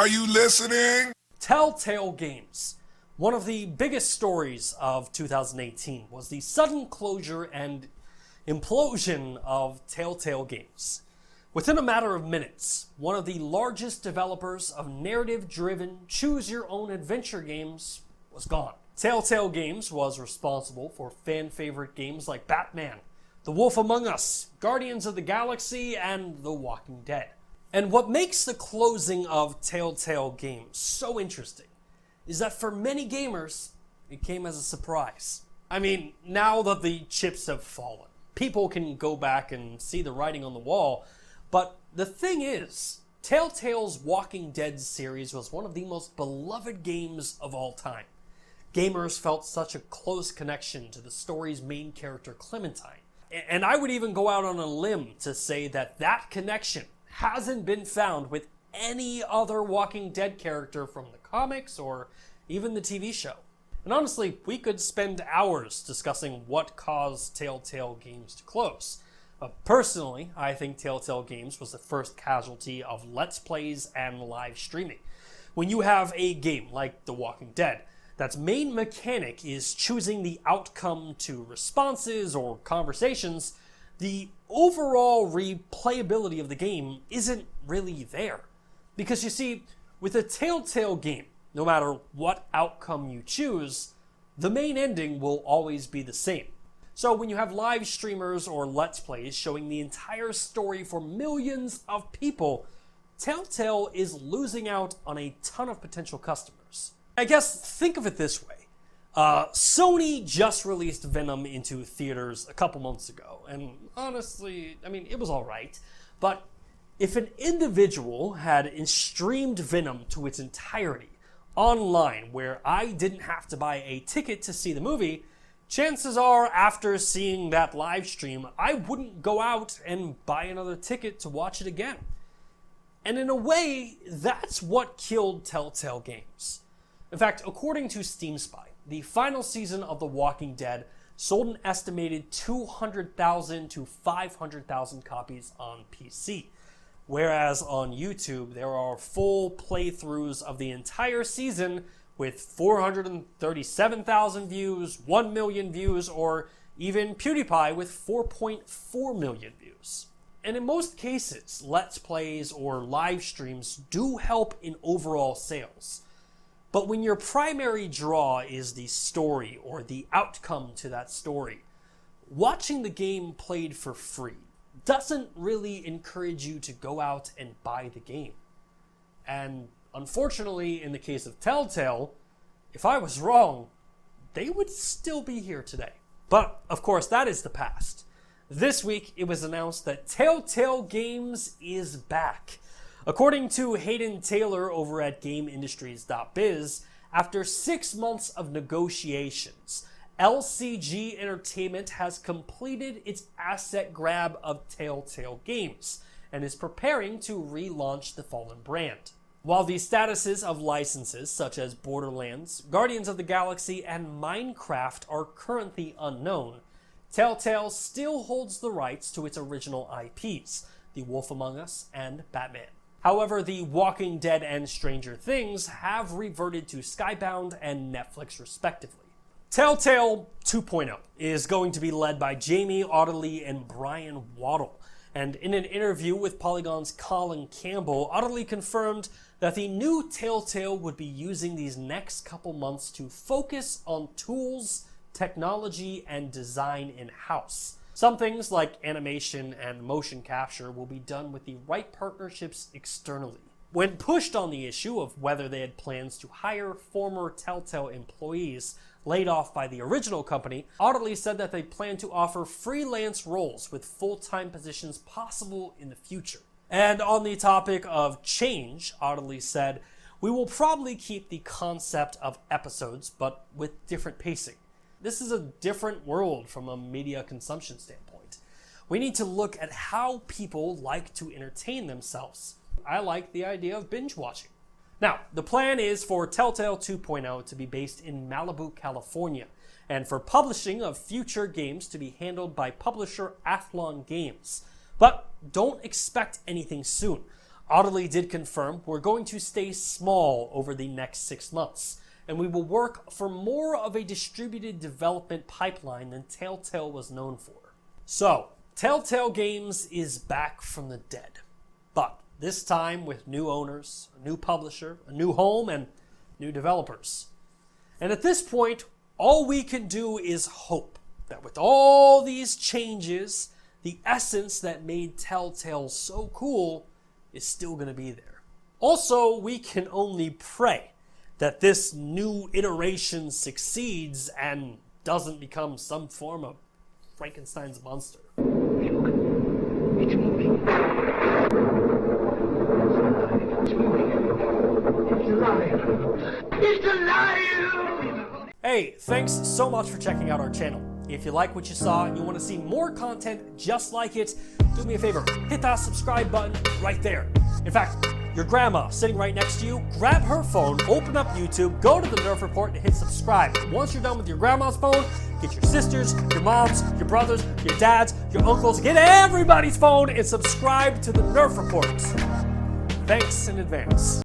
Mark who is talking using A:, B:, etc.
A: Are you listening?
B: TellTale Games. One of the biggest stories of 2018 was the sudden closure and implosion of TellTale Games. Within a matter of minutes, one of the largest developers of narrative-driven, choose-your-own-adventure games was gone. TellTale Games was responsible for fan-favorite games like Batman, The Wolf Among Us, Guardians of the Galaxy, and The Walking Dead. And what makes the closing of TellTale Games so interesting is that for many gamers, it came as a surprise. I mean, now that the chips have fallen, people can go back and see the writing on the wall, but the thing is, Telltale's Walking Dead series was one of the most beloved games of all time. Gamers felt such a close connection to the story's main character, Clementine. And I would even go out on a limb to say that that connection hasn't been found with any other Walking Dead character from the comics or even the TV show. And honestly, we could spend hours discussing what caused TellTale Games to close. Personally, I think TellTale Games was the first casualty of Let's Plays and live streaming. When you have a game like The Walking Dead, that's main mechanic is choosing the outcome to responses or conversations, the overall replayability of the game isn't really there. Because you see, with a Telltale game, no matter what outcome you choose, the main ending will always be the same. So when you have live streamers or Let's Plays showing the entire story for millions of people, Telltale is losing out on a ton of potential customers. I guess think of it this way. Sony just released Venom into theaters a couple months ago, and honestly, I mean, it was alright, but if an individual had streamed Venom to its entirety online where I didn't have to buy a ticket to see the movie, chances are after seeing that live stream, I wouldn't go out and buy another ticket to watch it again. And in a way, that's what killed Telltale Games. In fact, according to Steam Spy, the final season of The Walking Dead sold an estimated 200,000 to 500,000 copies on PC. Whereas on YouTube, there are full playthroughs of the entire season with 437,000 views, 1 million views, or even PewDiePie with 4.4 million views. And in most cases, Let's Plays or live streams do help in overall sales. But when your primary draw is the story or the outcome to that story, watching the game played for free doesn't really encourage you to go out and buy the game. And unfortunately, in the case of Telltale, if I was wrong, they would still be here today. But, of course, that is the past. This week, it was announced that TellTale Games is back. According to Hayden Taylor over at GameIndustries.biz, after 6 months of negotiations, LCG Entertainment has completed its asset grab of TellTale Games and is preparing to relaunch the fallen brand. While the statuses of licenses such as Borderlands, Guardians of the Galaxy, and Minecraft are currently unknown, Telltale still holds the rights to its original IPs, The Wolf Among Us and Batman. However, The Walking Dead and Stranger Things have reverted to Skybound and Netflix respectively. TellTale 2.0 is going to be led by Jamie Audeley and Brian Waddle, and in an interview with Polygon's Colin Campbell, Audeley confirmed that the new Telltale would be using these next couple months to focus on tools, technology, and design in-house. Some things like animation and motion capture will be done with the right partnerships externally. When pushed on the issue of whether they had plans to hire former Telltale employees laid off by the original company, Audeley said that they plan to offer freelance roles with full-time positions possible in the future. And on the topic of change, Audeley said, "We will probably keep the concept of episodes, but with different pacing. This is a different world from a media consumption standpoint. We need to look at how people like to entertain themselves. I like the idea of binge watching." Now, the plan is for TellTale 2.0 to be based in Malibu, California, and for publishing of future games to be handled by publisher Athlon Games. But don't expect anything soon. Audley did confirm we're going to stay small over the next 6 months, and we will work for more of a distributed development pipeline than TellTale was known for. So, TellTale Games is back from the dead, but this time with new owners, a new publisher, a new home, and new developers. And at this point, all we can do is hope that with all these changes, the essence that made TellTale so cool is still going to be there. Also, we can only pray that this new iteration succeeds and doesn't become some form of Frankenstein's monster.
A: Look, it's moving. It's moving. It's alive. It's alive!
B: Hey, thanks so much for checking out our channel. If you like what you saw and you want to see more content just like it, do me a favor, hit that subscribe button right there. In fact, your grandma sitting right next to you, grab her phone, open up YouTube, go to the Nerf Report and hit subscribe. Once you're done with your grandma's phone, get your sisters, your moms, your brothers, your dads, your uncles, get everybody's phone and subscribe to the Nerf Report. Thanks in advance.